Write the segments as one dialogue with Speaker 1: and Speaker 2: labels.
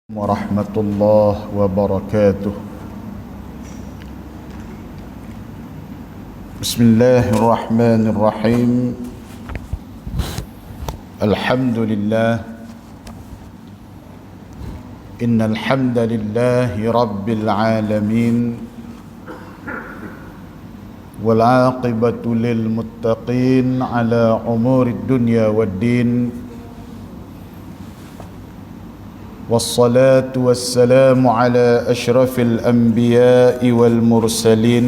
Speaker 1: Warahmatullahi wabarakatuh. Bismillahirrahmanirrahim. Alhamdulillah. Innal hamdalillahi rabbil alamin. Wal 'aqibatu lil muttaqin ala umurid dunya waddin. والصلاة والسلام على أشرف الأنبياء والمرسلين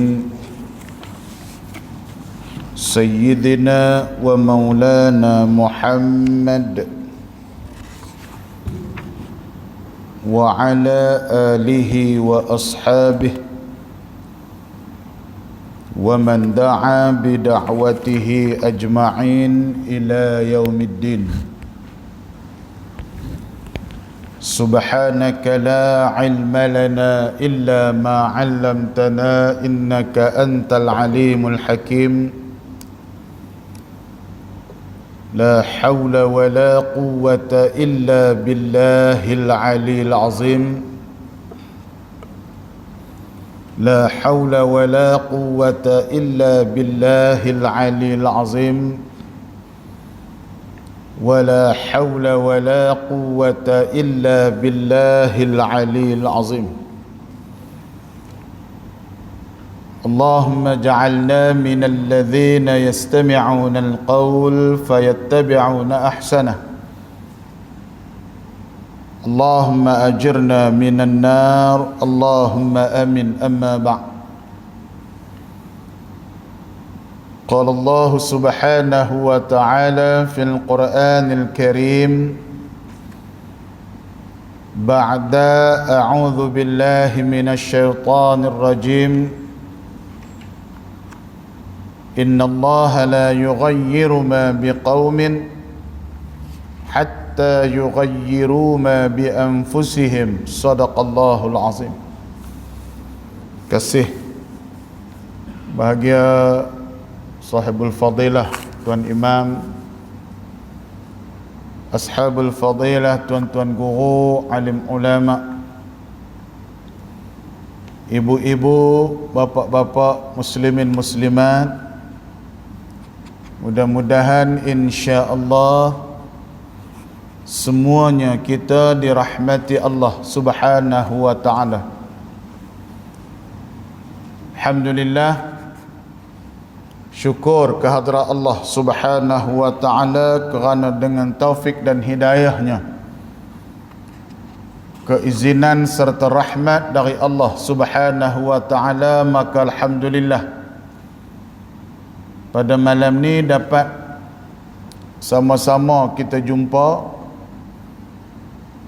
Speaker 1: سيدنا ومولانا محمد وعلى آله وأصحابه ومن دعا بدعوته أجمعين إلى يوم الدين. سبحانك لا علم لنا إلا ما علمتنا إنك أنت العليم الحكيم. لا حول ولا قوة إلا بالله العلي العظيم. لا حول ولا قوة إلا بالله العلي العظيم. ولا حول ولا قوة إلا بالله العلي العظيم. اللهم اجعلنا من الذين يستمعون القول فيتبعون أحسنه. اللهم أجرنا من النار. اللهم آمين. أما بعد. قال الله سبحانه وتعالى في القرآن الكريم بعد أعوذ بالله من الشيطان الرجيم إن الله لا يغير ما بقوم حتى يغيروا ما بأنفسهم. صدق الله العظيم. Kasih bahagia Sahibul Fadilah Tuan Imam, Ashabul Fadilah, tuan-tuan guru, alim ulama, ibu-ibu, bapak-bapak, muslimin muslimat, mudah-mudahan insya-Allah semuanya kita dirahmati Allah Subhanahu wa taala. Alhamdulillah, syukur kehadrat Allah Subhanahu wa taala kerana dengan taufik dan hidayahnya, keizinan serta rahmat dari Allah Subhanahu wa taala, maka alhamdulillah pada malam ni dapat sama-sama kita jumpa.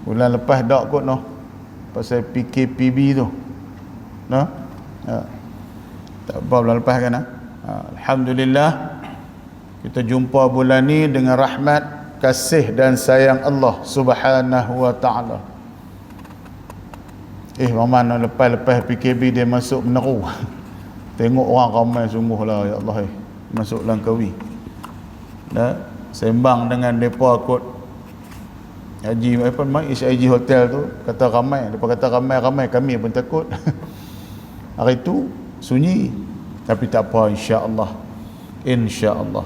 Speaker 1: Bulan lepas dak kot noh pasal PKPB tu. Noh. Tak apa bulan lepas kan ah. Alhamdulillah kita jumpa bulan ni dengan rahmat, kasih dan sayang Allah Subhanahu wa taala. Mana lepas PKB dia masuk meneru. Tengok orang ramai sungguhlah, ya Allah, masuk Langkawi. Dah sembang dengan depa kot Haji apa Maish Haji Hotel tu, kata ramai, depa kata ramai kami pun takut. Hari tu sunyi. Tapi tak apa, insya-Allah. Insya-Allah.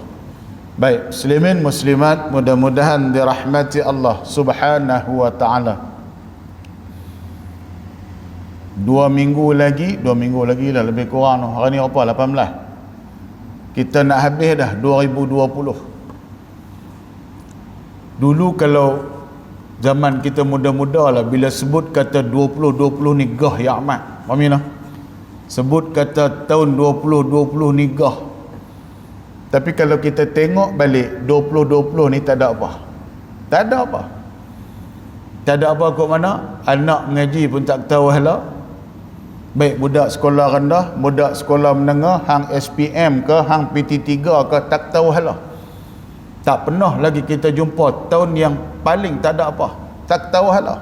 Speaker 1: Baik, muslimin muslimat, mudah-mudahan dirahmati Allah Subhanahu wa taala. 2 minggu lagi lah lebih kurang. Hari ni apa? 18. Kita nak habis dah 2020. Dulu kalau zaman kita muda-muda lah, bila sebut kata 2020 ni gah ya amat. Faham tak? Sebut kata tahun 2020 ni gah. Tapi kalau kita tengok balik 2020 ni tak ada apa. Tak ada apa. Tak ada apa kot mana? Anak mengaji pun tak tahu hala. Baik budak sekolah rendah, budak sekolah menengah, hang SPM ke, hang PT3 ke, tak tahu hala. Tak pernah lagi kita jumpa tahun yang paling tak ada apa. Tak tahu hala.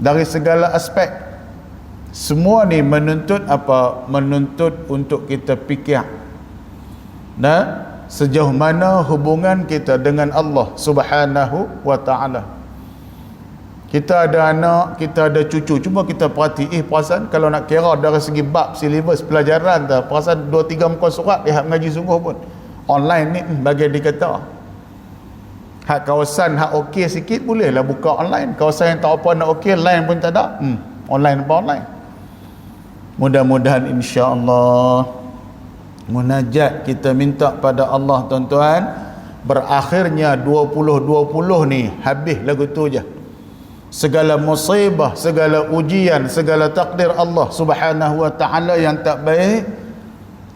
Speaker 1: Dari segala aspek. Semua ni menuntut apa? Menuntut untuk kita fikir. Dan sejauh mana hubungan kita dengan Allah Subhanahu wa taala. Kita ada anak, kita ada cucu. Cuma kita perhati, perasan kalau nak kira dari segi bab, silibus, pelajaran tu, perasan 2-3 muka surat dia hak mengaji sungguh pun. Online ni bagi dikata. Hak kawasan hak okey sikit bolehlah buka online. Kawasan yang tak apa nak okey, line pun tak ada. Online apa online. Mudah-mudahan insya-Allah munajat kita minta pada Allah tuan-tuan, berakhirnya 2020 ni habis lagu tu je. Segala musibah, segala ujian, segala takdir Allah Subhanahu wa taala yang tak baik,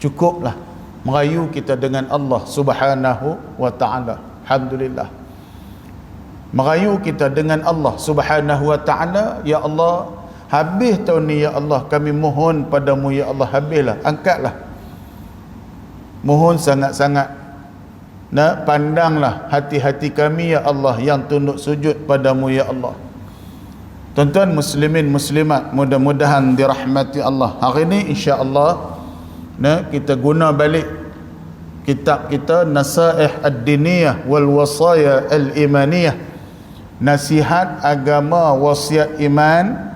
Speaker 1: cukuplah merayu kita dengan Allah Subhanahu wa taala. Alhamdulillah. Merayu kita dengan Allah Subhanahu wa taala, ya Allah, habis tahun ni ya Allah, kami mohon padamu ya Allah, habislah, angkatlah. Mohon sangat-sangat. Pandanglah hati-hati kami ya Allah yang tunduk sujud padamu ya Allah. Tuan-tuan muslimin muslimat, mudah-mudahan dirahmati Allah. Hari ini insya-Allah kita guna balik kitab kita Nasaih Ad-Diniyah wal Wasaya Al-Imaniyah, nasihat agama wasiat iman,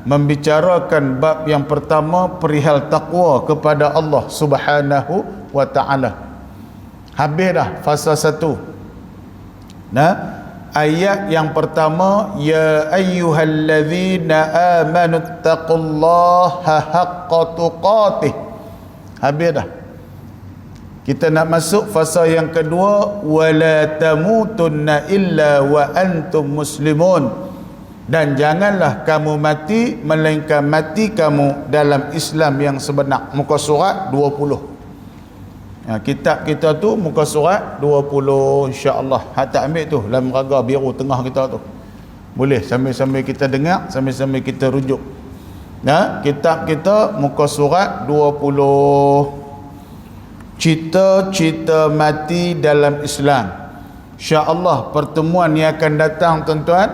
Speaker 1: membicarakan bab yang pertama perihal taqwa kepada Allah Subhanahu wa taala. Habis dah fasa 1. Ayat yang pertama, ya ayyuhallazina amanu taqullaha haqqa tuqatih. Habis dah. Kita nak masuk fasa yang kedua, wala tamutunna illa wa antum muslimun. Dan janganlah kamu mati melainkan mati kamu dalam Islam yang sebenar. Muka surat 20. Kitab kita tu muka surat 20 insya-Allah. Hak tak ambil tu dalam raga biru tengah kita tu. Boleh sambil-sambil kita dengar, sambil-sambil kita rujuk. Kitab kita muka surat 20. Cita-cita mati dalam Islam. Insya-Allah pertemuan yang akan datang tuan-tuan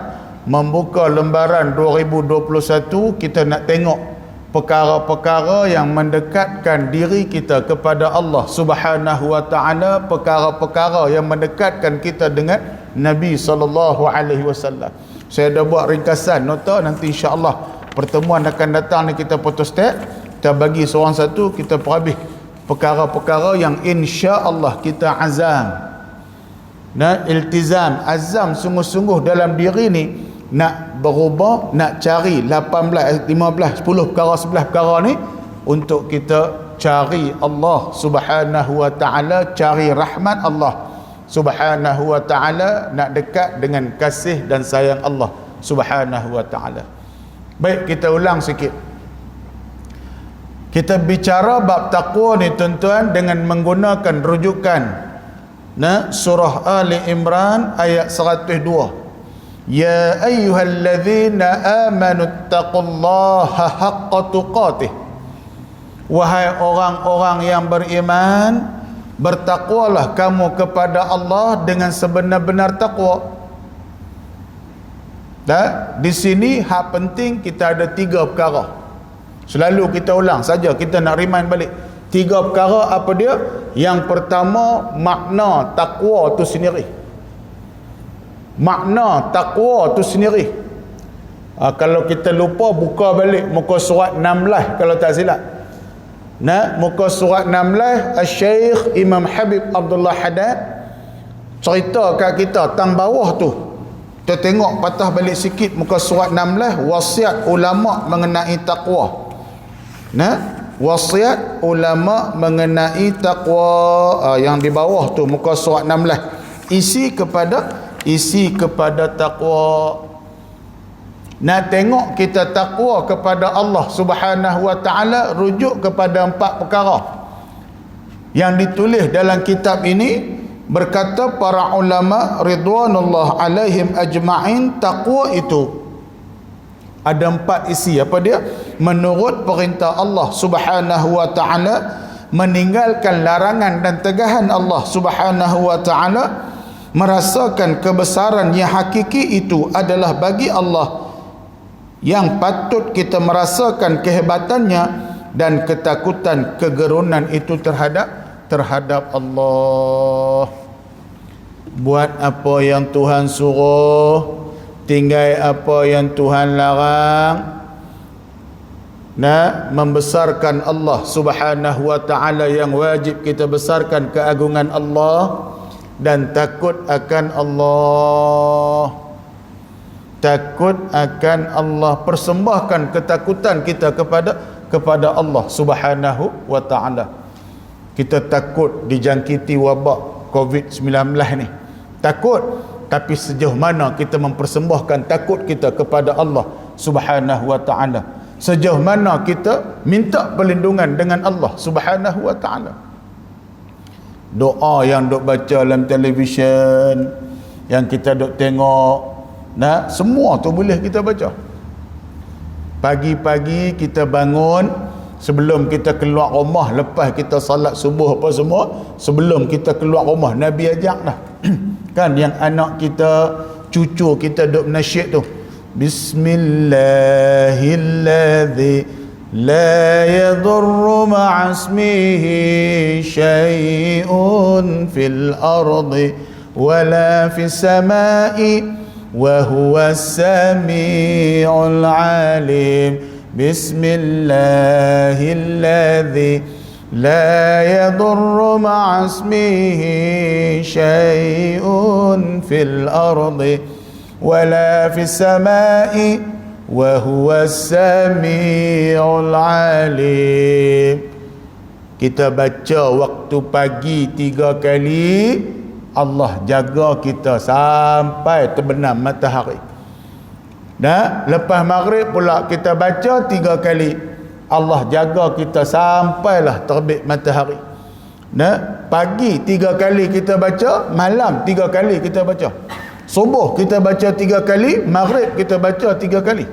Speaker 1: membuka lembaran 2021, kita nak tengok perkara-perkara yang mendekatkan diri kita kepada Allah Subhanahu wa taala, perkara-perkara yang mendekatkan kita dengan Nabi sallallahu alaihi wasallam. Saya dah buat ringkasan nota, nanti insya-Allah pertemuan akan datang ni kita photostat, kita bagi seorang satu, kita perhabis perkara-perkara yang insya-Allah kita azam. Iltizam, azam sungguh-sungguh dalam diri ni nak berubah, nak cari 18, 15, 10 perkara, 11 perkara ni untuk kita cari Allah Subhanahu wa taala, cari rahmat Allah Subhanahu wa taala, nak dekat dengan kasih dan sayang Allah Subhanahu wa taala. Baik, kita ulang sikit. Kita bicara bab taqwa ni tuan-tuan dengan menggunakan rujukan surah Ali Imran ayat 102. Ya ayyuhallazina amanu taqullaha haqqa tuqatih. Wahai orang-orang yang beriman, bertakwalah kamu kepada Allah dengan sebenar-benar takwa. Di sini hak penting kita ada 3 perkara. Selalu kita ulang saja, kita nak remind balik. 3 perkara apa dia? Yang pertama, makna takwa tu sendiri. Makna takwa tu sendiri. Kalau kita lupa, buka balik muka surat 16 kalau tak silap. Muka surat 16, Al-Syeikh Imam Habib Abdullah Haddad cerita kat kita tang bawah tu. Kita tengok patah balik sikit muka surat 16, wasiat ulama mengenai takwa. Wasiat ulama mengenai takwa, yang di bawah tu muka surat 16. Isi kepada takwa. Nak tengok kita takwa kepada Allah Subhanahu wa taala, rujuk kepada 4 perkara yang ditulis dalam kitab ini. Berkata para ulama ridwanullah alaihim ajma'in, takwa itu ada 4 isi. Apa dia? Menurut perintah Allah Subhanahu wa taala, meninggalkan larangan dan tegahan Allah Subhanahu wa taala, merasakan kebesaran yang hakiki itu adalah bagi Allah, yang patut kita merasakan kehebatannya, dan ketakutan kegerunan itu terhadap Allah. Buat apa yang Tuhan suruh, tinggal apa yang Tuhan larang, membesarkan Allah Subhanahu wa ta'ala yang wajib kita besarkan keagungan Allah, dan takut akan Allah. Takut akan Allah, persembahkan ketakutan kita kepada Allah Subhanahu wa ta'ala. Kita takut dijangkiti wabak COVID-19 ni, takut, tapi sejauh mana kita mempersembahkan takut kita kepada Allah Subhanahu wa ta'ala, sejauh mana kita minta perlindungan dengan Allah Subhanahu wa ta'ala. Doa yang duk baca dalam televisyen, yang kita duk tengok, semua tu boleh kita baca. Pagi-pagi kita bangun, sebelum kita keluar rumah, lepas kita salat subuh apa semua, sebelum kita keluar rumah, Nabi ajak dah. Kan yang anak kita, cucu kita duk menasyid tu, Bismillahilladzi la yadurru ma'asmihi syai'un fil ardi wala fis samai wa huwas sami'ul alim. Bismillahilladzi la yadurru ma'asmihi syai'un fil ardi wala fis samai wa huwas sami'ul alim. Kita baca waktu pagi 3 kali, Allah jaga kita sampai terbenam matahari. Lepas maghrib pula kita baca 3 kali, Allah jaga kita sampailah terbit matahari. Pagi 3 kali kita baca, malam 3 kali kita baca. Subuh kita baca 3 kali, maghrib kita baca 3 kali.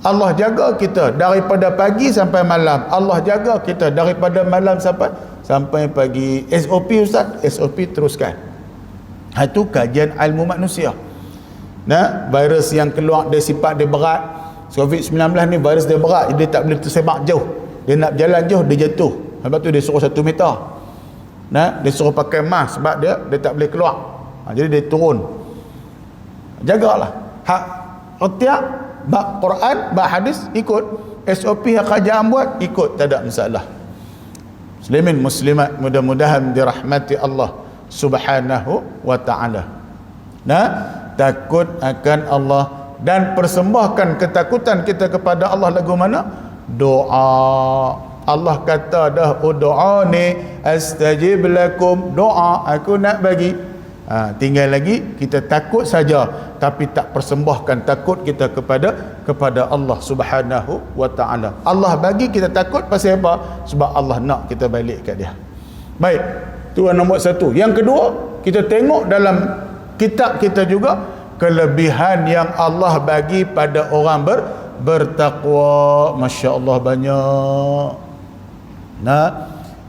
Speaker 1: Allah jaga kita daripada pagi sampai malam. Allah jaga kita daripada malam sampai pagi. SOP Ustaz, SOP teruskan. Itu kajian ilmu manusia. Virus yang keluar dia sifat dia berat. COVID-19 ni virus dia berat, dia tak boleh tersemak jauh. Dia nak berjalan jauh, dia jatuh. Lepas tu dia suruh 1 meter. Dia suruh pakai mask sebab dia tak boleh keluar. Jadi dia turun. Jagalah. Hak retiak, bab Quran, bab hadis, ikut. SOP yang kerajaan buat, ikut, tak ada masalah. Muslimin muslimat, mudah-mudahan dirahmati Allah Subhanahu wa ta'ala. Takut akan Allah dan persembahkan ketakutan kita kepada Allah lagu mana? Doa. Allah kata dah, ud'uni astajib lakum, doa aku nak bagi. Tinggal lagi kita takut saja, tapi tak persembahkan takut kita kepada Allah Subhanahu wa ta'ala. Allah bagi kita takut pasal apa? Sebab Allah nak kita balik kat dia. Baik, tu nombor 1. Yang kedua, kita tengok dalam kitab kita juga kelebihan yang Allah bagi pada orang bertakwa. Masya Allah banyak.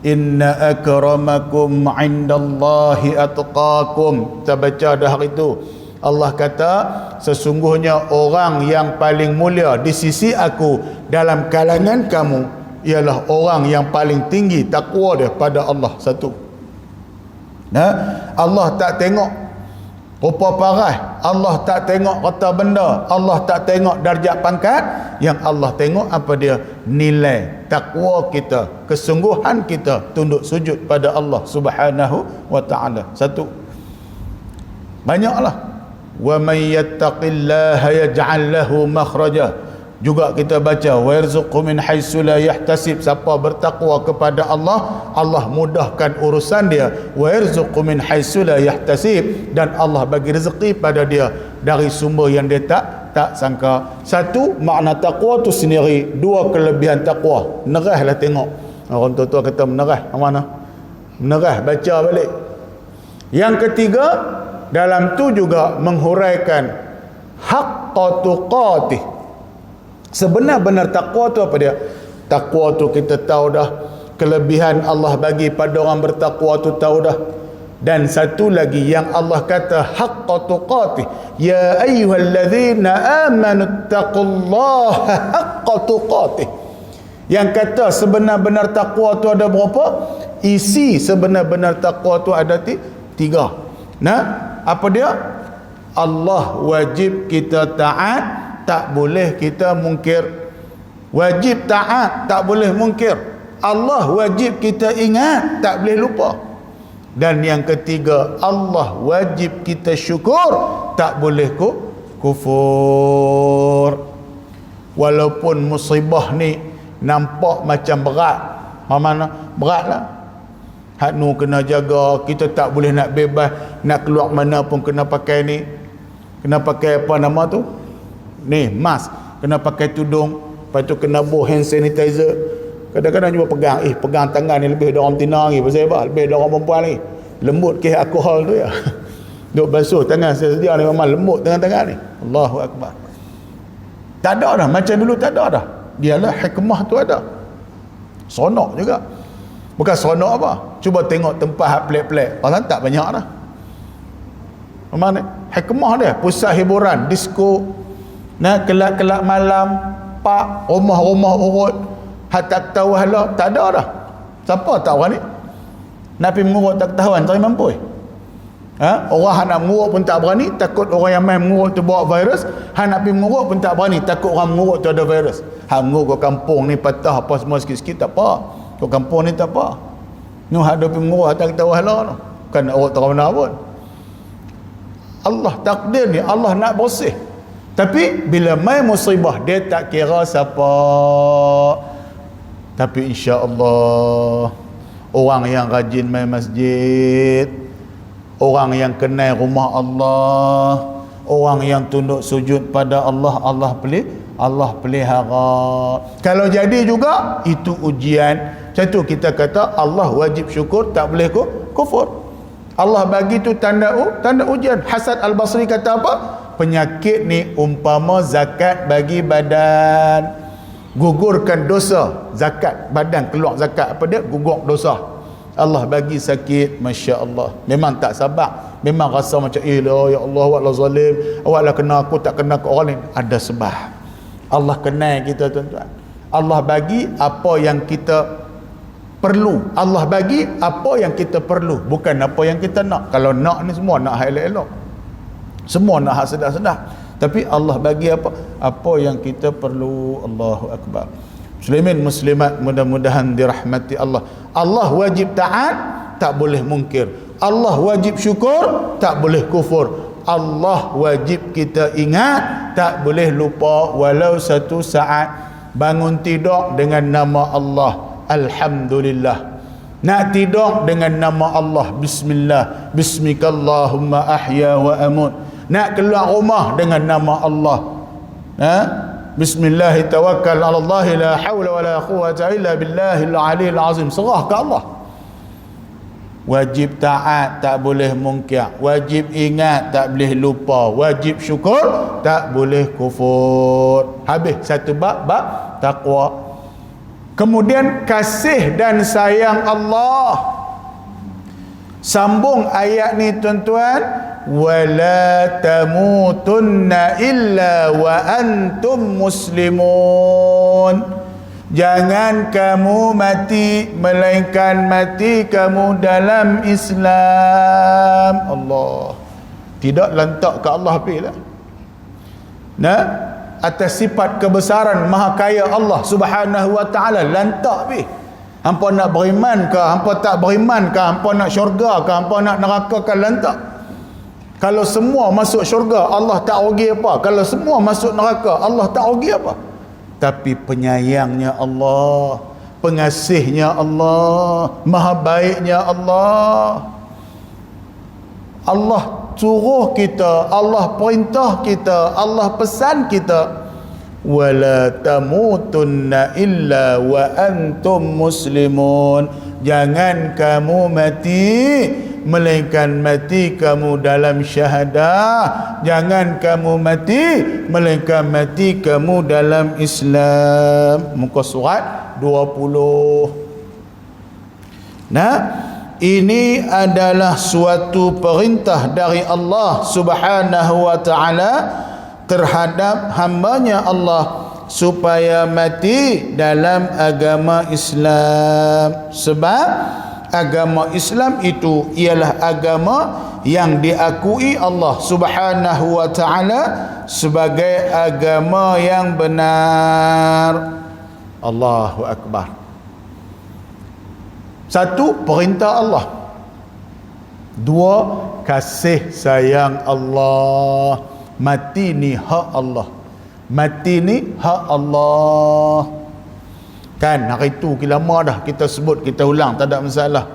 Speaker 1: Inna akramakum indallahi atqakum. Kita baca dah hari itu. Allah kata, sesungguhnya orang yang paling mulia di sisi aku dalam kalangan kamu ialah orang yang paling tinggi takwa dia pada Allah. Satu. Allah tak tengok rupa parah, Allah tak tengok harta benda, Allah tak tengok darjat pangkat. Yang Allah tengok apa dia? Nilai takwa kita, kesungguhan kita tunduk sujud pada Allah Subhanahu wa ta'ala. Satu. Banyaklah. Wa may yattaqillaha yaj'al lahu makhraja. Juga kita baca, wa yarzuqhu min haitsu la yahtasib. Siapa bertakwa kepada Allah, Allah mudahkan urusan dia. Wa yarzuqhu min haitsu la yahtasib, dan Allah bagi rezeki pada dia dari sumber yang dia tak sangka. Satu, makna takwa tu sendiri. Dua, kelebihan takwa. Menerahlah tengok. Orang tua-tua kata menerah. Mana? Menerah, baca balik. Yang ketiga, dalam tu juga menghuraikan haqqa tuqatih. Sebenar-benar takwa tu apa dia? Takwa tu kita tahu dah. Kelebihan Allah bagi pada orang bertakwa tu tahu dah. Dan satu lagi yang Allah kata haqqa tuqatih, ya ayyuhallazina amanu taqullaha haqqa tuqatih. Yang kata sebenar-benar takwa tu ada berapa? Isi sebenar-benar takwa tu ada 3. Apa dia? Allah wajib kita taat, tak boleh kita mungkir. Wajib taat, tak boleh mungkir. Allah wajib kita ingat, tak boleh lupa. Dan yang ketiga, Allah wajib kita syukur, tak boleh kufur. Walaupun musibah ni nampak macam berat, mana beratlah. Hak nu kena jaga, kita tak boleh nak bebas, nak keluar mana pun kena pakai ni, kena pakai apa nama tu ni, mask, kena pakai tudung, lepas tu kena bawa hand sanitizer. Kadang-kadang cuma pegang tangan ni lebih dari orang betina lagi. Pasal apa? Lebih dari orang perempuan lagi. Lembut ke alkohol tu ya. Duk basuh tangan sedia ni, memang lembut tangan-tangan ni. Allahu Akbar. Tak ada dah, macam dulu tak ada dah. Dialah hikmah tu ada. Sonok juga. Bukan sonok apa? Cuba tengok tempat hak pelik-pelik. Orang tak banyak dah. Mana? Hikmah dia, pusat hiburan, disko, nah, kelab-kelab malam, pak, rumah-rumah urut, hak tak tahu hala, tak ada dah. Siapa tahu ni? Nak pergi mengurut tak ketahuan, tak mampu. Orang nak mengurut pun tak berani, takut orang yang main mengurut tu bawa virus. Hak nak pergi mengurut pun tak berani, takut orang mengurut tu ada virus. Hak mengurut ke kampung ni patah apa semua sikit-sikit tak apa. Ke kampung ni tak apa. Nu hak ada pergi mengurut tak tahu hala tu. Kan nak urut tak mana pun. Allah takdir ni, Allah nak bersih. Tapi bila mai musibah, dia tak kira siapa. Tapi insya-Allah orang yang rajin mai masjid, orang yang kenal rumah Allah, orang yang tunduk sujud pada Allah, Allah pelihara. Kalau jadi juga itu ujian. Macam tu kita kata Allah wajib syukur, tak boleh kufur. Allah bagi tu tanda ujian. Hasan Al-Basri kata apa? Penyakit ni umpama zakat bagi badan. Gugurkan dosa, zakat badan, keluar zakat apa dia? Gugur dosa. Allah bagi sakit, Masya Allah. Memang tak sabar, memang rasa macam ya Allah, awaklah zalim, awaklah kena aku, tak kena ke orang lain. Ada sebab. Allah kenal kita tuan-tuan. Allah bagi apa yang kita perlu. Allah bagi apa yang kita perlu, bukan apa yang kita nak. Kalau nak ni semua nak hal elok, semua nak hal sedap-sedap. Tapi Allah bagi apa yang kita perlu. Allahu Akbar. Muslimin muslimat mudah-mudahan dirahmati Allah. Allah wajib taat, tak boleh mungkir. Allah wajib syukur, tak boleh kufur. Allah wajib kita ingat, tak boleh lupa walau satu saat. Bangun tidur dengan nama Allah, alhamdulillah. Nak tidur dengan nama Allah, bismillah, bismikallahumma ahya wa amut. Nak keluar rumah dengan nama Allah, bismillah tawakkal ala Allah, la hawla wa la quwwata illa billahil aliyil azim. Serah ke Allah. Wajib taat, tak boleh mungkir. Wajib ingat, tak boleh lupa. Wajib syukur, tak boleh kufur. Habis satu bab taqwa. Kemudian kasih dan sayang Allah. Sambung ayat ni tuan-tuan, wala tamutunna illa wa antum muslimun. Jangan kamu mati melainkan mati kamu dalam Islam. Allah tidak lantak ke Allah pilih. Nah, atas sifat kebesaran maha kaya Allah Subhanahu wa taala lantak pi. Hampa nak beriman ke, hampa tak beriman ke, hampa nak syurga ke, hampa nak neraka ke, lantak. Kalau semua masuk syurga, Allah tak rugi apa. Kalau semua masuk neraka, Allah tak rugi apa. Tapi penyayangnya Allah, pengasihnya Allah, maha baiknya Allah. Allah suruh kita, Allah perintah kita, Allah pesan kita, wala tamutunna illa wa antum muslimun. Jangan kamu mati melainkan mati kamu dalam syahadah. Jangan kamu mati melainkan mati kamu dalam Islam. Muka surat 20. Nah, ini adalah suatu perintah dari Allah Subhanahu wa taala terhadap hambanya Allah supaya mati dalam agama Islam. Sebab agama Islam itu ialah agama yang diakui Allah Subhanahu wa taala sebagai agama yang benar. Allahu akbar. Satu, perintah Allah. Dua, kasih sayang Allah. Mati ni hak Allah. Mati ni hak Allah. Kan hari tu lama dah kita sebut, kita ulang, tak ada masalah.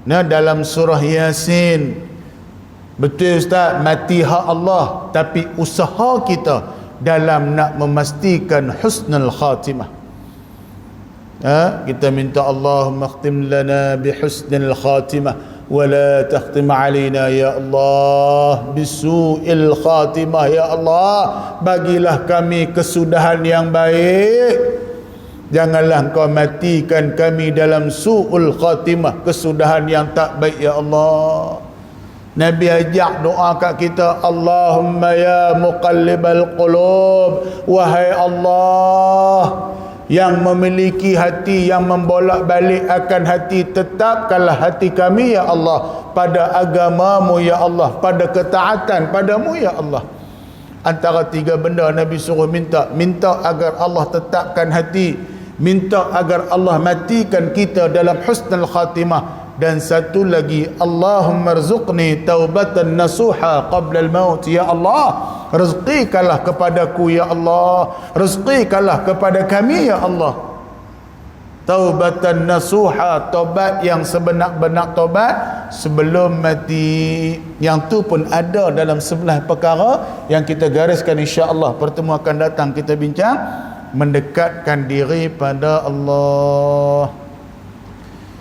Speaker 1: Nah, dalam surah Yasin, betul Ustaz, mati hak Allah, tapi usaha kita dalam nak memastikan husnul khatimah. Kita minta Allahumma khtim lana bihusnil khatimah wa la takhtim alaina ya Allah bisu'il khatimah. Ya Allah, bagilah kami kesudahan yang baik, janganlah Engkau matikan kami dalam su'ul khatimah, kesudahan yang tak baik ya Allah. Nabi ajak doa kat kita, Allahumma ya muqallibal qulub, wahai Allah yang memiliki hati, yang membolak-balik akan hati, tetapkanlah hati kami ya Allah pada agamamu ya Allah, pada ketaatan padamu ya Allah. Antara tiga benda Nabi suruh minta agar Allah tetapkan hati, minta agar Allah matikan kita dalam husnul khatimah, dan satu lagi, Allahumma rzuqni taubatan nasuha qabla al-maut. Ya Allah, rezekikanlah kepadaku ya Allah, rezekikanlah kepada kami ya Allah taubatan nasuha, taubat yang sebenar-benar taubat sebelum mati. Yang tu pun ada dalam 11 perkara yang kita gariskan, insya-Allah pertemuan akan datang kita bincang, mendekatkan diri pada Allah.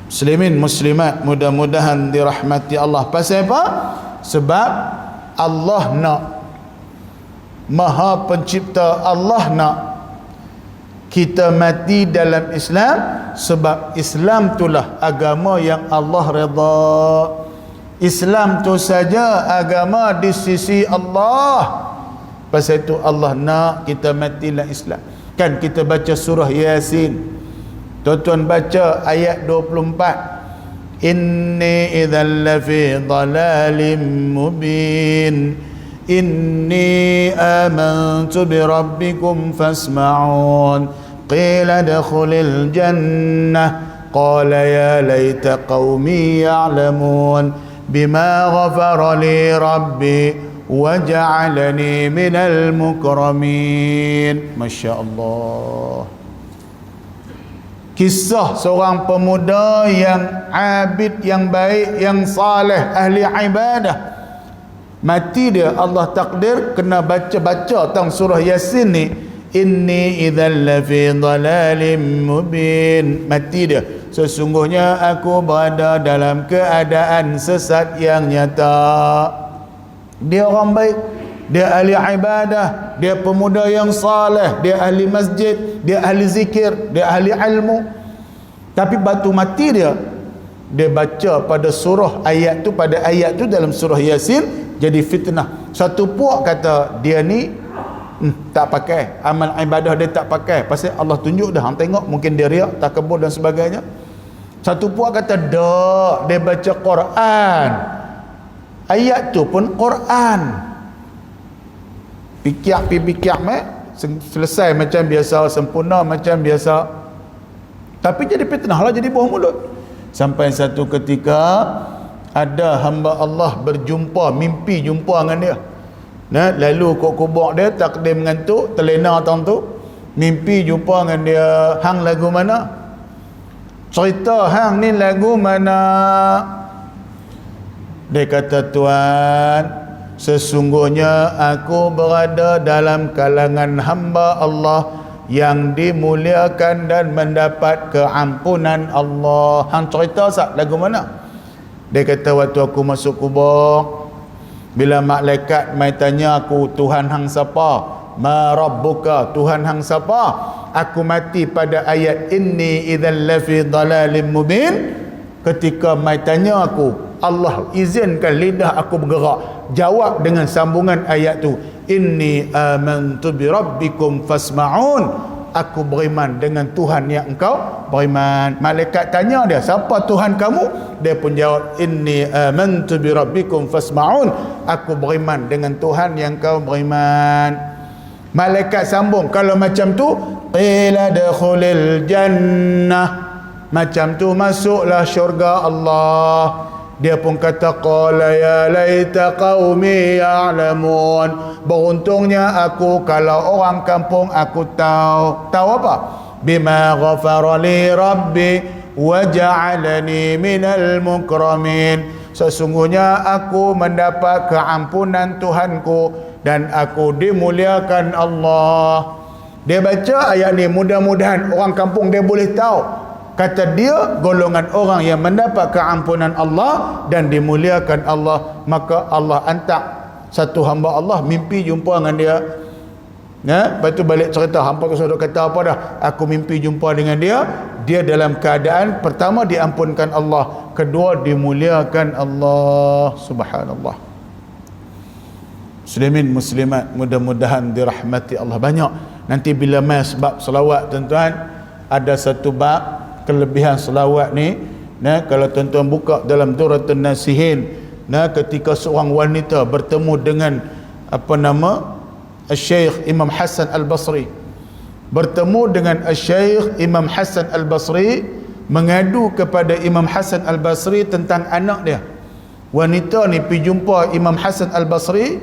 Speaker 1: Muslimin muslimat, mudah-mudahan dirahmati Allah. Pasal apa? Sebab Allah nak, Maha Pencipta Allah nak kita mati dalam Islam, sebab Islam itulah agama yang Allah redha. Islam tu saja agama di sisi Allah. Pasal itu Allah nak kita mati dalam Islam. Kan kita baca surah Yasin, tuan-tuan baca ayat 24, inni idzal lafi dhalalim mubin, inni amantu bi rabbikum fasma'un, qila dakhulil jannah, qala ya laita qaumi ya'lamun, bima ghafara li rabbi wa ja'alani minal mukramin. Masya Allah. Kisah seorang pemuda yang abid, yang baik, yang saleh, ahli ibadah. Mati dia, Allah takdir kena baca-baca tentang surah Yasin ni. Inni idzal lafi dhalalim mubin. Mati dia, sesungguhnya aku berada dalam keadaan sesat yang nyata. Dia orang baik, dia ahli ibadah, dia pemuda yang saleh, dia ahli masjid, dia ahli zikir, dia ahli ilmu. Tapi batu mati dia baca pada surah ayat tu, pada ayat tu dalam surah Yasin, jadi fitnah. Satu puak kata dia ni tak pakai, amal ibadah dia tak pakai, pasal Allah tunjuk dah, hang tengok mungkin dia riak, takabur dan sebagainya. Satu puak kata dak, dia baca Quran, ayat tu pun Quran. Pikir selesai macam biasa, sempurna macam biasa, tapi jadi fitnah lah, jadi buah mulut. Sampai satu ketika ada hamba Allah berjumpa, mimpi jumpa dengan dia. Nah, lalu kok kubur dia takdir mengantuk, terlena tahun tu, mimpi jumpa dengan dia. Hang lagu mana? Cerita hang ni lagu mana? Dia kata, Tuan, sesungguhnya aku berada dalam kalangan hamba Allah yang dimuliakan dan mendapat keampunan Allah. Hang cerita sat lagu mana? Dia kata, waktu aku masuk kubur, bila malaikat mai tanya aku, Tuhan hang siapa? Ma rabbuka, Tuhan hang siapa? Aku mati pada ayat inni idzal lafi dhalalim mubin. Ketika mai tanya aku, Allah izinkan lidah aku bergerak, jawab dengan sambungan ayat tu, inni amantu bi rabbikum fasma'un. aku beriman dengan Tuhan yang engkau beriman. Malaikat tanya dia, siapa Tuhan kamu? Dia pun jawab, inni amantu bi rabbikum fasma'un, aku beriman dengan Tuhan yang kau beriman. Malaikat sambung, kalau macam tu, qila dakhulil jannah, macam tu masuklah syurga Allah. Dia pun kata, qala ya laita qaumi ya'lamun, beruntungnya aku kalau orang kampung aku tahu. Tahu apa? Bima ghafara li rabbi wa ja'alani minal mukramin, sesungguhnya aku mendapat keampunan Tuhanku dan aku dimuliakan Allah. Dia baca ayat ni, mudah-mudahan orang kampung dia boleh tahu. Kata dia golongan orang yang mendapat keampunan Allah dan dimuliakan Allah. Maka Allah hantar satu hamba Allah mimpi jumpa dengan dia. Lepas tu balik cerita, hampa tu sudah kata apa dah, aku mimpi jumpa dengan dia. Dia dalam keadaan pertama diampunkan Allah, kedua dimuliakan Allah. Subhanallah. Muslimin muslimat, mudah-mudahan dirahmati Allah. Banyak nanti bila mas bab selawat, tuan-tuan, ada satu bab kelebihan selawat ni. Kalau tuan-tuan buka dalam Duratun Nasihin, ketika seorang wanita bertemu dengan Syekh Imam Hasan Al-Basri, bertemu dengan Syekh Imam Hasan Al-Basri, mengadu kepada Imam Hasan Al-Basri tentang anak dia. Wanita ni pergi jumpa Imam Hasan Al-Basri,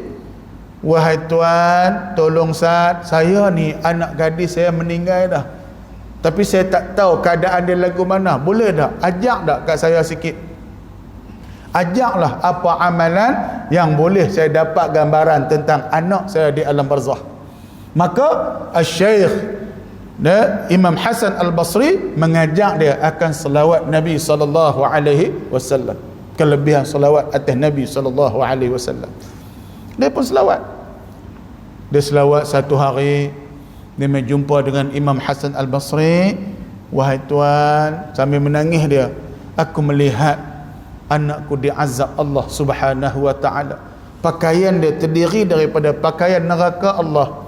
Speaker 1: wahai tuan, tolong saya ni anak gadis saya meninggal dah, tapi saya tak tahu keadaan dia lagu mana. Boleh tak ajak tak kat saya sikit? Ajaklah apa amalan yang boleh saya dapat gambaran tentang anak saya di alam barzah. Maka Syekh Imam Hasan Al-Basri mengajak dia akan selawat Nabi SAW. Kelebihan selawat atas Nabi SAW. Dia pun selawat. Dia selawat satu hari, dia berjumpa dengan Imam Hasan Al-Basri. Wahai tuan, sambil menangis dia, aku melihat anakku diazab Allah Subhanahu wa ta'ala. Pakaian dia terdiri daripada pakaian neraka Allah.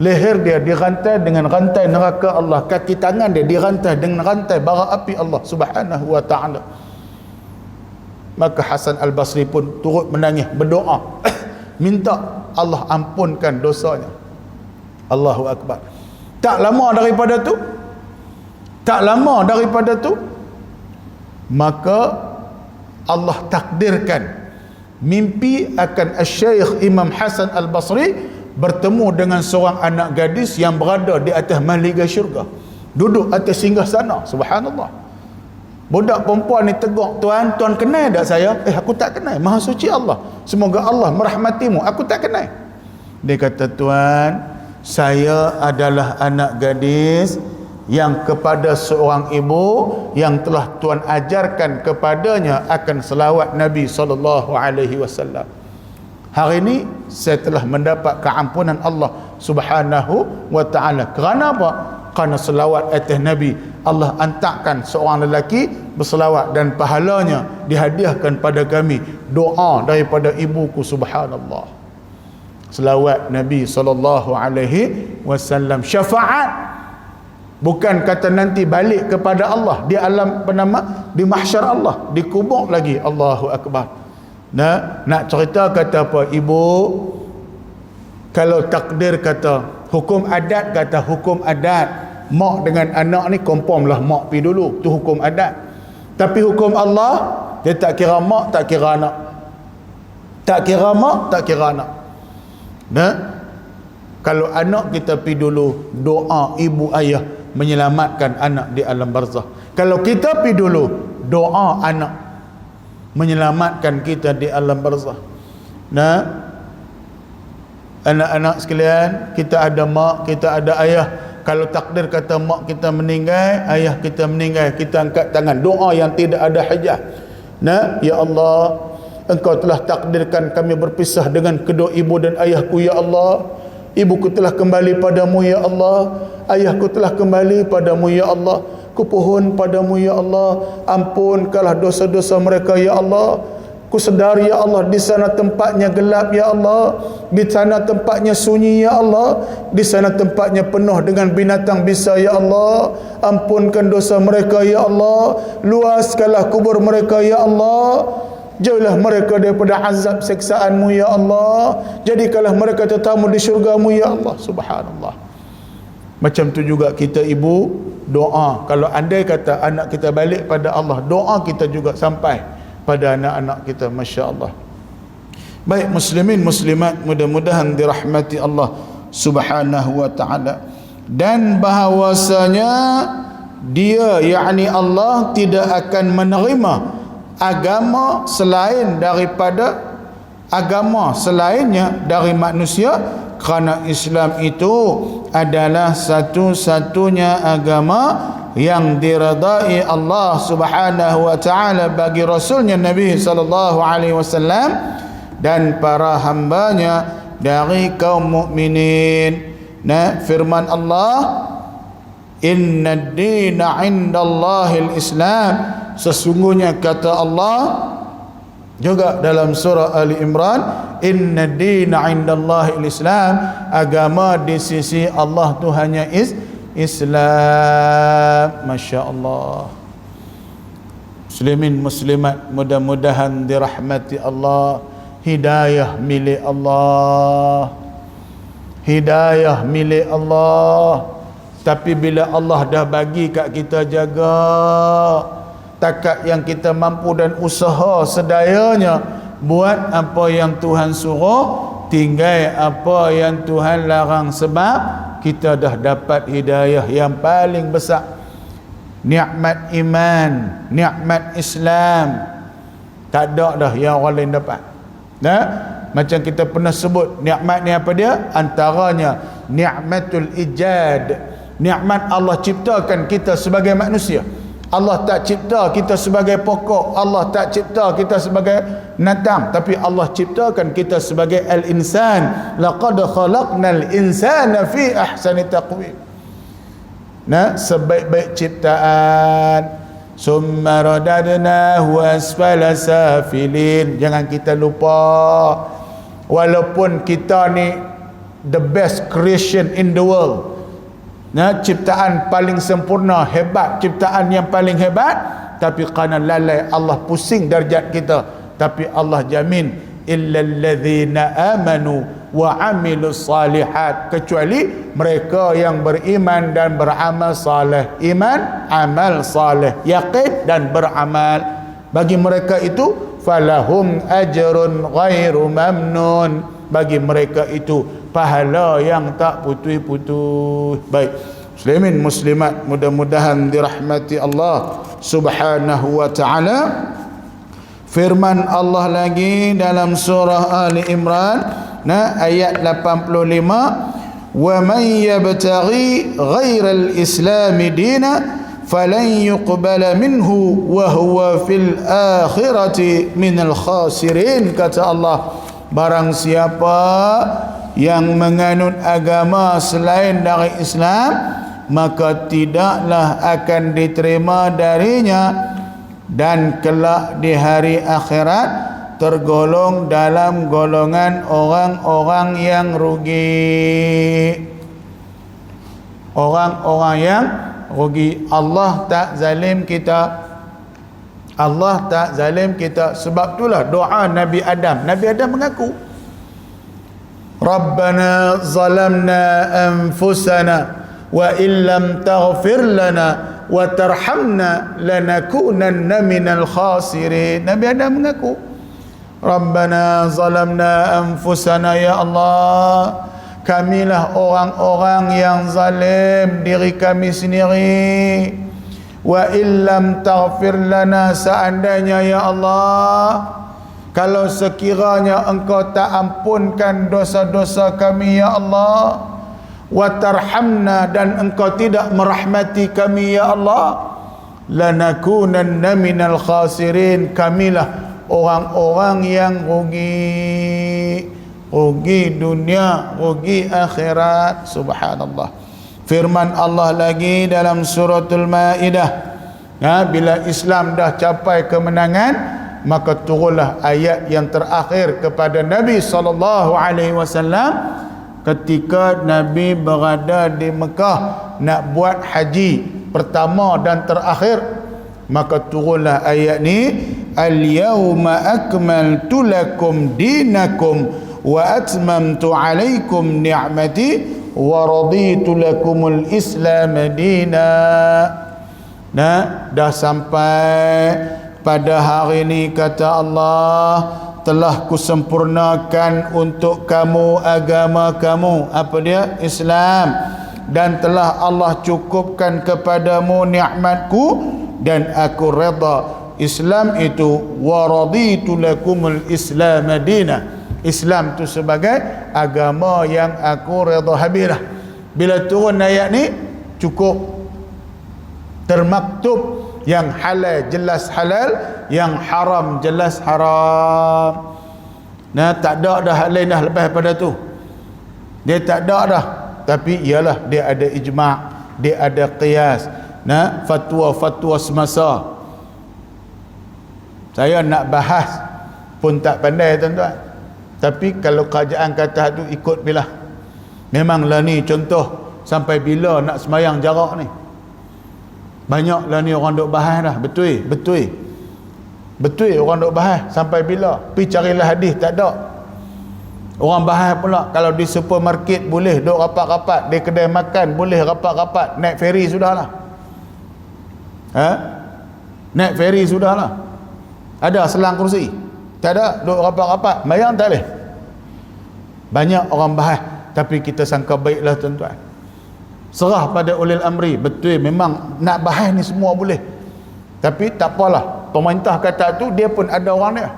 Speaker 1: Leher dia dirantai dengan rantai neraka Allah. Kaki tangan dia dirantai dengan rantai bara api Allah Subhanahu wa ta'ala. Maka Hasan Al-Basri pun turut menangis, berdoa minta Allah ampunkan dosanya. Allahu Akbar. Tak lama daripada tu maka Allah takdirkan mimpi akan Syekh Imam Hasan Al-Basri bertemu dengan seorang anak gadis yang berada di atas mahligai syurga, duduk atas singgahsana. Subhanallah. Budak perempuan ni tegak, tuan kenal tak saya? Aku tak kenal. Maha suci Allah, semoga Allah merahmatimu, aku tak kenal. Dia kata, tuan, saya adalah anak gadis yang kepada seorang ibu yang telah Tuan ajarkan kepadanya akan selawat Nabi SAW. Hari ini saya telah mendapat keampunan Allah Subhanahu wa ta'ala. Kerana apa? Kerana selawat atas Nabi. Allah hantarkan seorang lelaki berselawat dan pahalanya dihadiahkan pada kami. Doa daripada ibuku. Subhanallah. Selawat Nabi SAW, syafaat. Bukan kata nanti balik kepada Allah di alam di mahsyar Allah, di kubur lagi. Allahu Akbar. Nak cerita kata apa? Ibu, kalau takdir kata, hukum adat kata, hukum adat, mak dengan anak ni confirm lah mak pi dulu, tu hukum adat. Tapi hukum Allah, dia tak kira mak, tak kira anak. Tak kira mak, tak kira anak. Kalau anak kita pi dulu, doa ibu ayah menyelamatkan anak di alam barzah. Kalau kita pi dulu, doa anak menyelamatkan kita di alam barzah. Anak-anak sekalian, kita ada mak, kita ada ayah. Kalau takdir kata mak kita meninggal, ayah kita meninggal, kita angkat tangan, doa yang tidak ada hajat. Ya Allah, Engkau telah takdirkan kami berpisah dengan kedua ibu dan ayahku, ya Allah. Ibuku telah kembali padamu, ya Allah. Ayahku telah kembali padamu, ya Allah. Kupohon padamu, ya Allah, ampunkanlah dosa-dosa mereka, ya Allah. Ku sedar ya Allah di sana tempatnya gelap ya Allah, di sana tempatnya sunyi ya Allah, di sana tempatnya penuh dengan binatang bisa ya Allah. Ampunkan dosa mereka ya Allah, luaskanlah kubur mereka ya Allah, jauhlah mereka daripada azab siksaanmu ya Allah, jadikanlah mereka tetamu di syurgamu ya Allah. Subhanallah. Macam tu juga kita ibu doa, kalau andai kata anak kita balik pada Allah, doa kita juga sampai pada anak-anak kita. Masya Allah. Baik muslimin muslimat, mudah-mudahan dirahmati Allah subhanahu wa ta'ala. Dan bahawasanya dia, yakni Allah, tidak akan menerima agama selain daripada agama selainnya dari manusia, kerana Islam itu adalah satu-satunya agama yang diridai Allah subhanahu wa ta'ala bagi Rasulnya Nabi sallallahu alaihi wasallam dan para hambanya dari kaum mukminin. Nah, firman Allah, inna ad-dina 'indallahil Islam, sesungguhnya kata Allah juga dalam surah Ali Imran, inna ad-dina 'indallahil Islam, agama di sisi Allah tu hanya Islam. Masya Allah. Muslimin muslimat, mudah-mudahan dirahmati Allah. Hidayah milik Allah, hidayah milik Allah. Tapi bila Allah dah bagi kat kita, jaga takat yang kita mampu dan usaha sedayanya, buat apa yang Tuhan suruh, tinggal apa yang Tuhan larang, sebab kita dah dapat hidayah yang paling besar. Nikmat iman, nikmat Islam, tak ada dah yang orang lain dapat. Nah, macam kita pernah sebut, nikmat ni apa dia? Antaranya nikmatul ijad, nikmat Allah ciptakan kita sebagai manusia. Allah tak cipta kita sebagai pokok, Allah tak cipta kita sebagai natang, tapi Allah ciptakan kita sebagai al-insan. Laqad khalaqnal insana fi ahsani taqwim. Nah, sebaik-baik ciptaan. Summa radadnahu asfala safilin. Jangan kita lupa, walaupun kita ni the best creation in the world, nah, ciptaan paling sempurna, hebat, ciptaan yang paling hebat, tapi kerana lalai Allah pusing darjat kita. Tapi Allah jamin, illal ladzina amanu wa amilus salihat, kecuali mereka yang beriman dan beramal saleh. Iman, amal saleh, yakin dan beramal. Bagi mereka itu falahum ajrun ghairu mamnun, bagi mereka itu pahala yang tak putus-putus. Baik muslimin muslimat, mudah-mudahan dirahmati Allah subhanahu wa ta'ala. Firman Allah lagi dalam surah Ali Imran, nah, ayat 85, wa man yabtaghi ghairal islami dina falan yuqbala minhu wa huwa fil akhirati minal khasirin. Kata Allah, barang siapa yang menganut agama selain dari Islam, maka tidaklah akan diterima darinya, dan kelak di hari akhirat tergolong dalam golongan orang-orang yang rugi. Orang-orang yang rugi. Allah tak zalim kita, Allah tak zalim kita. Sebab itulah doa Nabi Adam. Nabi Adam mengaku, Rabbana zalamna anfusana wa illam taghfir lana wa tarhamna lanakunanna minal khasirin. Nabi Adam mengaku, Rabbana zalamna anfusana, ya Allah, kamilah orang-orang yang zalim diri kami sendiri. Wa illam taghfir lana, seandainya ya Allah, kalau sekiranya engkau tak ampunkan dosa-dosa kami ya Allah, wa tarhamna, dan engkau tidak merahmati kami ya Allah, lanakunanna minal khasirin, kamilah orang-orang yang rugi. Rugi dunia, rugi akhirat. Subhanallah. Firman Allah lagi dalam suratul Maidah, bila Islam dah capai kemenangan, maka turunlah ayat yang terakhir kepada Nabi SAW ketika Nabi berada di Mekah nak buat haji pertama dan terakhir. Maka turunlah ayat ni, al-yawma akmaltu lakum dinakum wa atmamtu alaikum ni'mati wa raditu lakumul islam dina. Nah, dah sampai pada hari ini, kata Allah, telah kusempurnakan untuk kamu agama kamu. Apa dia? Islam. Dan telah Allah cukupkan kepadamu nikmatku dan aku redha Islam itu. Wa raditu lakumul islam dina. Islam tu sebagai agama yang aku redha. Habis dah. Bila turun ayat ni, cukup termaktub. Yang halal jelas halal, yang haram jelas haram. Nah, tak ada dah hal lain dah lepas pada tu. Dia tak ada dah. Tapi ialah dia ada ijma', dia ada qiyas. Nah, fatwa-fatwa semasa. Saya nak bahas pun tak pandai, tuan-tuan. Tapi kalau kerajaan kata tu ikut bila. Memanglah ni contoh sampai bila nak semayang jarak ni. Banyaklah ni orang duk bahas dah. Betul orang duk bahas. Sampai bila? Pergi carilah hadis, tak ada. Orang bahas pula kalau di supermarket boleh duk rapat-rapat, di kedai makan boleh rapat-rapat, naik feri sudahlah. Naik feri sudahlah. Ada selang kursi? Tak ada. Duk rapat-rapat, mayang tak boleh. Banyak orang bahas, tapi kita sangka baiklah, tuan-tuan. Serah pada ulil amri. Betul, memang nak bahas ni semua boleh. Tapi tak apalah. Pemerintah kata tu, dia pun ada orang dia.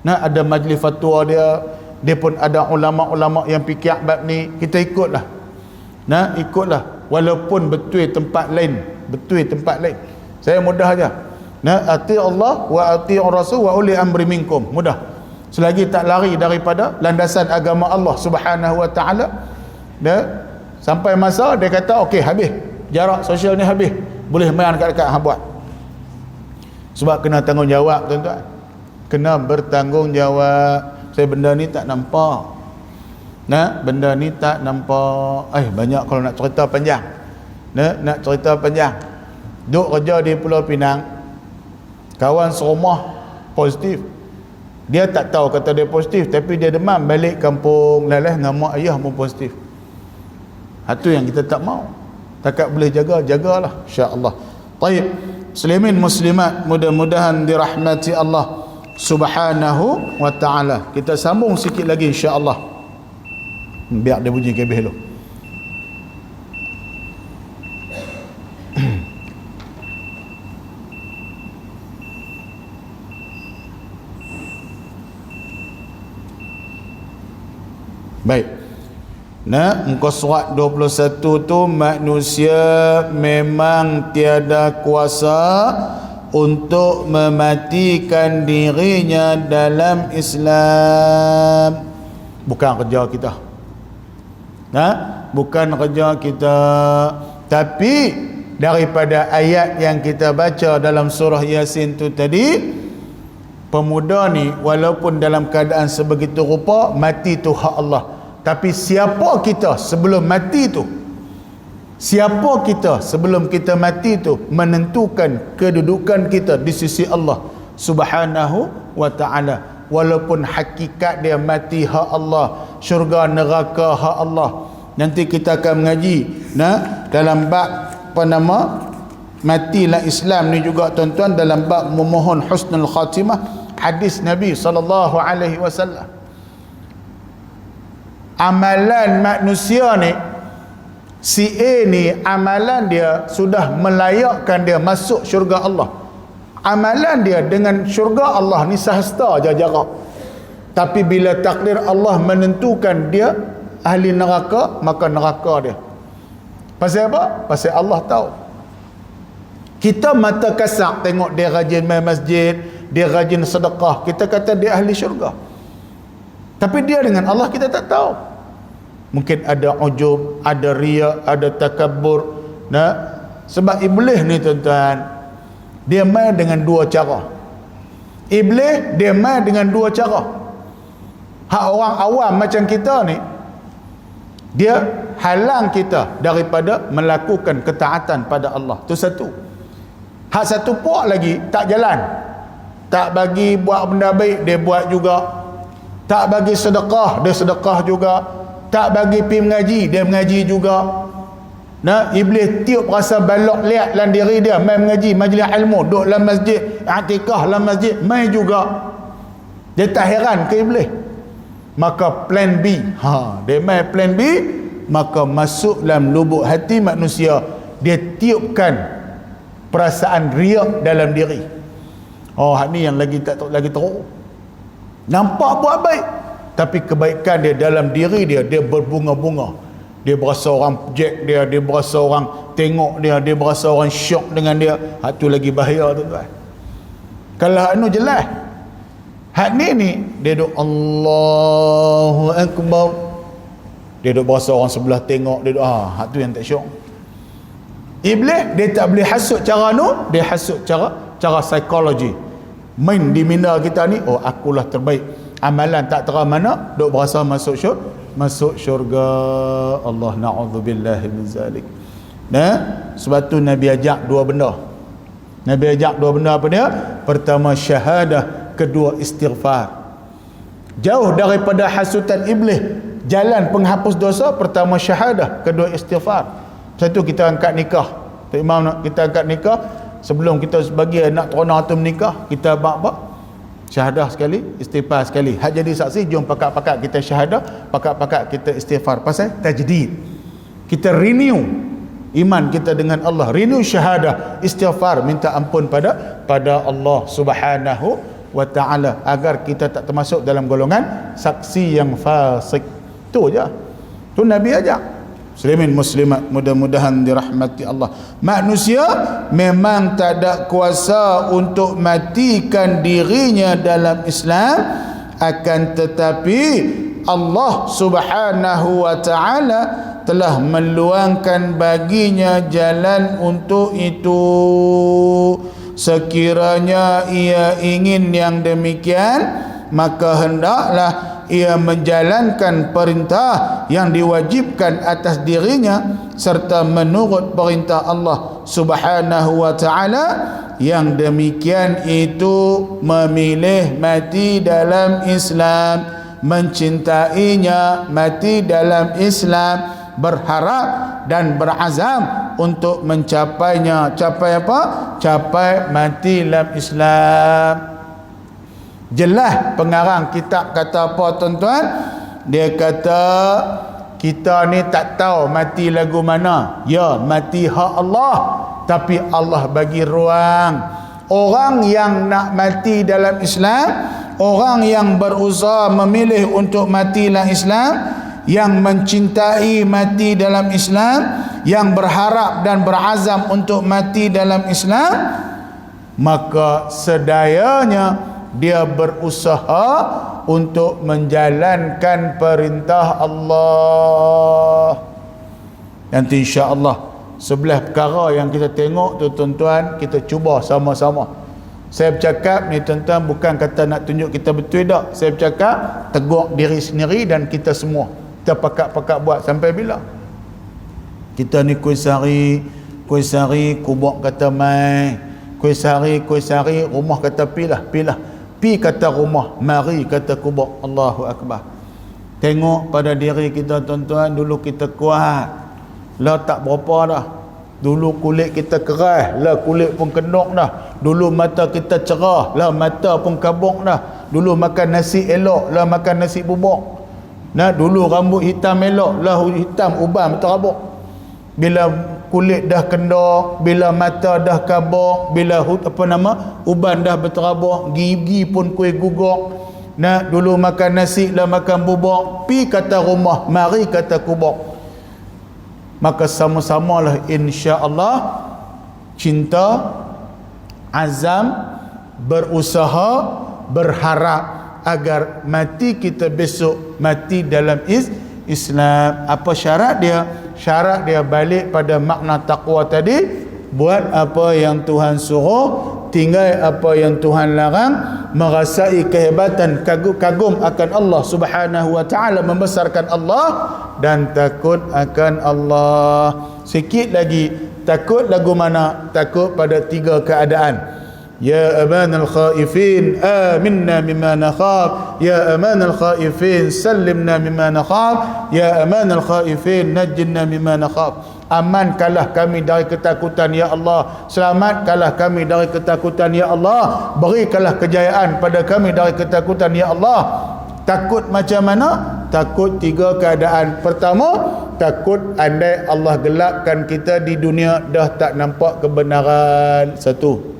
Speaker 1: Nah, ada majlis fatwa dia. Dia pun ada ulama-ulama yang fikir bab ni. Kita ikutlah. Nah, ikutlah. Walaupun betul tempat lain. Saya mudah aja. Nah, ati Allah wa ati Rasul wa uli amri minkum. Mudah. Selagi tak lari daripada landasan agama Allah Subhanahu wa taala. Dah sampai masa dia kata okey, habis jarak sosial ni, habis boleh main dekat-dekat hang buat. Sebab kena tanggungjawab, tuan-tuan. Kena bertanggungjawab. Saya benda ni tak nampak. Nah, benda ni tak nampak. Banyak kalau nak cerita panjang. Nah, nak cerita panjang. Duk kerja di Pulau Pinang. Kawan serumah positif. Dia tak tahu kata dia positif, tapi dia demam balik kampung, lalah dengan mak ayah pun positif. Itu yang kita tak mau. Takat boleh jaga, jagalah, insya-Allah. Baik, muslimin muslimat, mudah-mudahan dirahmati Allah Subhanahu wa taala. Kita sambung sikit lagi insya-Allah. Biar dia bunyi kebih dulu. Baik. Nah, muka surat 21 tu, manusia memang tiada kuasa untuk mematikan dirinya dalam Islam. Bukan kerja kita. Nah, bukan kerja kita. Tapi daripada ayat yang kita baca dalam surah Yasin tu tadi, pemuda ni walaupun dalam keadaan sebegitu rupa, mati tu hak Allah. Tapi siapa kita sebelum mati tu? Siapa kita sebelum kita mati tu menentukan kedudukan kita di sisi Allah Subhanahu wa taala. Walaupun hakikat dia mati hak Allah, syurga neraka hak Allah. Nanti kita akan mengaji dalam bab matilah Islam ni juga, tuan-tuan, dalam bab memohon husnul khatimah, hadis Nabi sallallahu alaihi wasallam. Amalan manusia ni, si A ni amalan dia sudah melayakkan dia masuk syurga Allah. Amalan dia dengan syurga Allah ni sahasta je jarak. Tapi bila takdir Allah menentukan dia ahli neraka, maka neraka dia. Pasal apa? Pasal Allah tahu. Kita mata kasar tengok dia rajin main masjid, dia rajin sedekah, kita kata dia ahli syurga. Tapi dia dengan Allah kita tak tahu. Mungkin ada ujub, ada riya, ada takabbur. Sebab iblis ni, tuan-tuan, dia main dengan dua cara. Iblis dia main dengan dua cara. Hak orang awam macam kita ni, dia halang kita daripada melakukan ketaatan pada Allah. Tu satu. Hak satu puak lagi tak jalan. Tak bagi buat benda baik, dia buat juga. Tak bagi sedekah, dia sedekah juga. Tak bagi pergi mengaji, dia mengaji juga. Nah, iblis tiup rasa balok liat dalam diri dia, main mengaji, majlis ilmu, duduk dalam masjid, i'tikaf dalam masjid, main juga. Dia tak heran ke iblis. Maka plan B, dia main plan B, maka masuk dalam lubuk hati manusia, dia tiupkan perasaan riak dalam diri. Oh, hak ni yang lagi teruk. Nampak buat baik, tapi kebaikan dia dalam diri dia berbunga-bunga. Dia berasa orang jack dia berasa orang tengok dia berasa orang syok dengan dia. Hak tu lagi bahaya, tuan-tuan. Kalau hak ni jelas, hak ni dia duk Allahu Akbar, dia duk berasa orang sebelah tengok, dia duk hak tu yang tak syok. Iblis dia tak boleh hasut cara tu, dia hasut cara psikologi. Main di minda kita ni, oh akulah terbaik, amalan tak terang mana, duk berasa masuk syurga. Allah na'udzubillah min zalik. Nah, sebab tu Nabi ajak dua benda. Nabi ajak dua benda apa dia? Pertama syahadah, kedua istighfar. Jauh daripada hasutan iblis, jalan penghapus dosa, pertama syahadah, kedua istighfar. Satu, kita angkat nikah. Pak Imam nak kita angkat nikah, sebelum kita bagi anak teronang tu menikah, kita apa? Syahadah sekali, istighfar sekali. Hak jadi saksi, jom pakat-pakat kita syahadah, pakat-pakat kita istighfar. Pasal tajdid, kita renew iman kita dengan Allah, renew syahadah, istighfar, minta ampun pada Allah Subhanahu wa ta'ala, agar kita tak termasuk dalam golongan saksi yang fasik. Tu je, tu Nabi ajak. Muslimin muslimat, mudah-mudahan dirahmati Allah. Manusia memang tak ada kuasa untuk matikan dirinya dalam Islam, akan tetapi Allah Subhanahu wa ta'ala telah meluangkan baginya jalan untuk itu. Sekiranya ia ingin yang demikian, maka hendaklah ia menjalankan perintah yang diwajibkan atas dirinya, serta menurut perintah Allah Subhanahu wa ta'ala. Yang demikian itu memilih mati dalam Islam, mencintainya, mati dalam Islam, berharap dan berazam untuk mencapainya. Capai apa? Capai mati dalam Islam. Jelas pengarang kitab kata apa, tuan-tuan? Dia kata kita ni tak tahu mati lagu mana. Ya, mati hak Allah, tapi Allah bagi ruang. Orang yang nak mati dalam Islam, orang yang berusaha memilih untuk mati dalam Islam, yang mencintai mati dalam Islam, yang berharap dan berazam untuk mati dalam Islam, maka sedayanya dia berusaha untuk menjalankan perintah Allah. Nanti insya-Allah sebelah perkara yang kita tengok tu, tuan-tuan, kita cuba sama-sama. Saya bercakap ni, tuan-tuan, bukan kata nak tunjuk kita betul tak. Saya bercakap tegur diri sendiri dan kita semua. Kita pakat-pakat buat sampai bila? Kita ni kuih sari, kubur kata mai. Kuih sari, rumah kata pilah. Pi kata rumah, mari kata kubur. Allahu Akbar. Tengok pada diri kita, tuan-tuan. Dulu kita kuat, lah tak berapa dah. Dulu kulit kita keras, lah kulit pun kendok dah. Dulu mata kita cerah, lah mata pun kabuk dah. Dulu makan nasi elok, lah makan nasi bubuk. Nah, dulu rambut hitam elok, lah hitam uban berterabuk. Bila kulit dah kendor, bila mata dah kabur, bila uban dah berterabur, gigi pun kuih guguk. Nah, dulu makan nasi lah makan bubuk. Pi kata rumah, mari kata kubur. Maka sama-samalah insya-Allah cinta, azam, berusaha, berharap agar mati kita besok mati dalam Islam. Apa syarat dia? Syarat dia balik pada makna taqwa tadi, buat apa yang Tuhan suruh, tinggal apa yang Tuhan larang, merasai kehebatan, kagum akan Allah Subhanahu wa taala, membesarkan Allah dan takut akan Allah. Sikit lagi, takut lagu mana? Takut pada 3 keadaan. Ya amanal khaifin aminna mimma nakhaf, ya amanal khaifin sallimna mimma nakhaf, ya amanal khaifin najjinna mimma nakhaf. Amankanlah kami dari ketakutan ya Allah, selamatkanlah kami dari ketakutan ya Allah, berikanlah kejayaan pada kami dari ketakutan ya Allah. Takut macam mana? Takut 3 keadaan. Pertama, takut andai Allah gelapkan kita di dunia, dah tak nampak kebenaran. 1.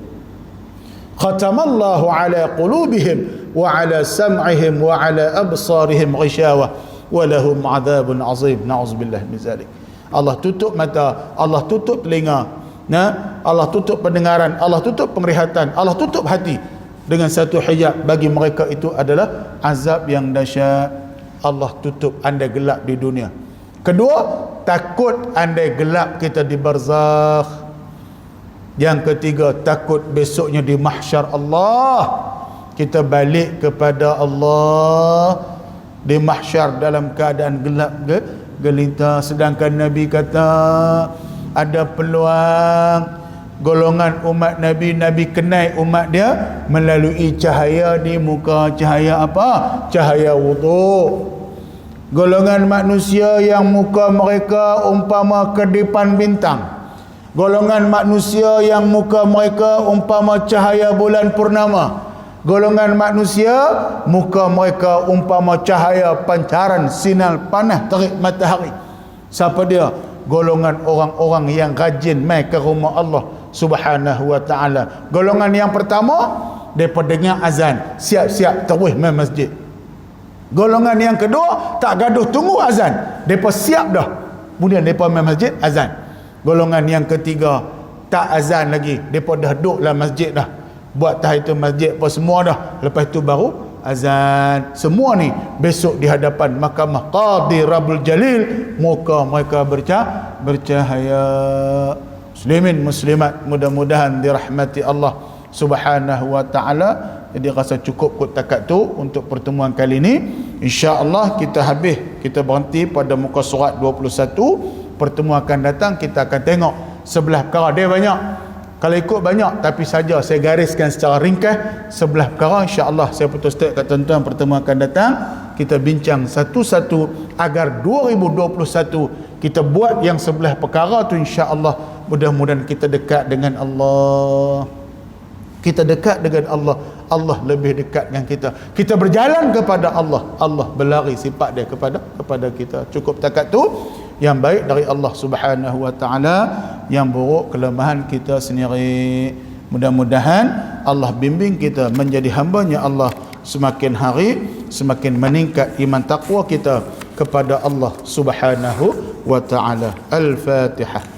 Speaker 1: Khatamallahu ala qulubihim wa ala sam'ihim wa ala absarihim ghishawa wa lahum adzabun azim. Na'udzubillah min zalik. Allah tutup mata, Allah tutup telinga, Allah tutup pendengaran, Allah tutup penglihatan, Allah tutup hati dengan satu hijab. Bagi mereka itu adalah azab yang dahsyat. Allah tutup andai gelap di dunia. Kedua, takut andai gelap kita di barzakh. Yang ketiga, takut besoknya di mahsyar Allah, kita balik kepada Allah di mahsyar dalam keadaan gelap gelita. Sedangkan Nabi kata ada peluang golongan umat Nabi, Nabi kenal umat dia melalui cahaya di muka. Cahaya apa? Cahaya wuduk. Golongan manusia yang muka mereka umpama kedipan bintang. Golongan manusia yang muka mereka umpama cahaya bulan purnama. Golongan manusia muka mereka umpama cahaya pancaran sinar panas terik matahari. Siapa dia? Golongan orang-orang yang rajin mai ke rumah Allah Subhanahu wa taala. Golongan yang pertama, depa dengar azan, siap-siap terus mai masjid. Golongan yang kedua, tak gaduh tunggu azan, depa siap dah, kemudian depa mai masjid azan. Golongan yang ketiga, tak azan lagi, depa dah duduk dalam masjid dah, buat tahiyatul masjid apa semua dah, lepas tu baru azan. Semua ni besok di hadapan mahkamah Qadi Rabbul Jalil, muka mereka bercahaya. Muslimin muslimat, mudah-mudahan dirahmati Allah Subhanahu wa taala. Jadi rasa cukup kot takat tu untuk pertemuan kali ini. Insya-Allah kita habis, kita berhenti pada muka surat 21. Pertemuan akan datang kita akan tengok sebelah perkara. Dia banyak, kalau ikut banyak, tapi saja saya gariskan secara ringkas sebelah perkara. Insya-Allah saya putus start kat tuan-tuan, pertemuan akan datang kita bincang satu-satu agar 2021 kita buat yang sebelah perkara tu. Insya-Allah mudah-mudahan kita dekat dengan Allah. Kita dekat dengan Allah, Allah lebih dekat dengan kita. Kita berjalan kepada Allah, Allah berlari sifat dia kepada kita. Cukup takat tu. Yang baik dari Allah Subhanahu wa taala, yang buruk kelemahan kita sendiri. Mudah-mudahan Allah bimbing kita menjadi hamba-Nya Allah, semakin hari semakin meningkat iman takwa kita kepada Allah Subhanahu wa taala. Al-Fatihah.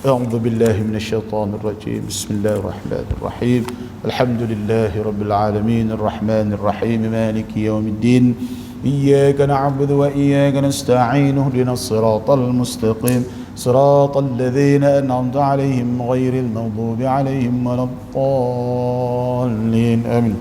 Speaker 1: أعوذ بالله من الشيطان الرجيم. بسم الله الرحمن الرحيم. الحمد لله رب العالمين الرحمن الرحيم مالك يوم الدين. إياك نعبد وإياك نستعين اهدنا الصراط المستقيم صراط الذين أنعمت عليهم غير المغضوب عليهم ولا الضالين آمين.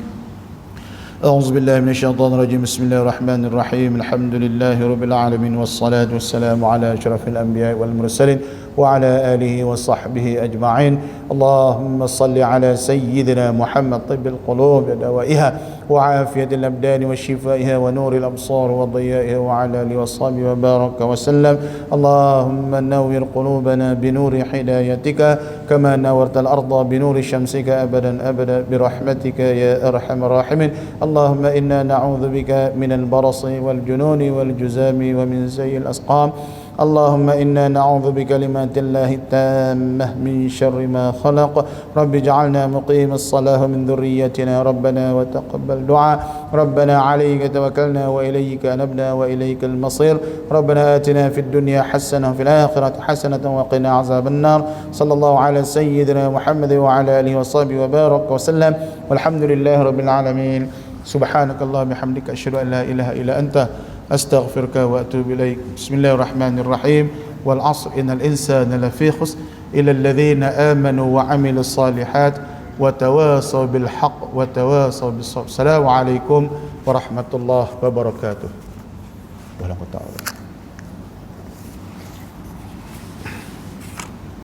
Speaker 1: أعوذ بالله من الشيطان الرجيم. بسم الله الرحمن الرحيم. الحمد لله رب العالمين والصلاة والسلام على أشرف الأنبياء والمرسلين وعلى آله وصحبه أجمعين. اللهم صل على سيدنا محمد طب القلوب ودوائها وعافية الأبدان وشفائها ونور الأبصار وضيائها وعلى آله وصحبه وبارك وسلم. اللهم نور قلوبنا بنور هدايتك كما نورت الأرض بنور شمسك أبدا أبدا برحمتك يا أرحم الراحمين. اللهم إنا نعوذ بك من البرص والجنون والجزام ومن سيء الأسقام. اللهم إنا نعوذ بكلمات الله التامة من شر ما خلق. رب اجعلنا مقيم الصلاة من ذريتنا ربنا وتقبل دعاء. ربنا عليك توكلنا وإليك أنبنا وإليك المصير. ربنا آتنا في الدنيا حسنة وفي الآخرة حسنة وقنا عذاب النار. صلى الله على سيدنا محمد وعلى آله وصحبه وبارك وسلم والحمد لله رب العالمين. سبحانك اللهم وبحمدك أشهد أن لا إله إلا أنت أستغفرك وأتوب إليك. بسم الله الرحمن الرحيم. والعصر إن الإنسان لفي خسر إلا الذين آمنوا وعملوا الصالحات wa tawasaw bil haqq wa tawasaw bis sabr. Assalamualaikum warahmatullahi wabarakatuh. Wallahu ta'ala.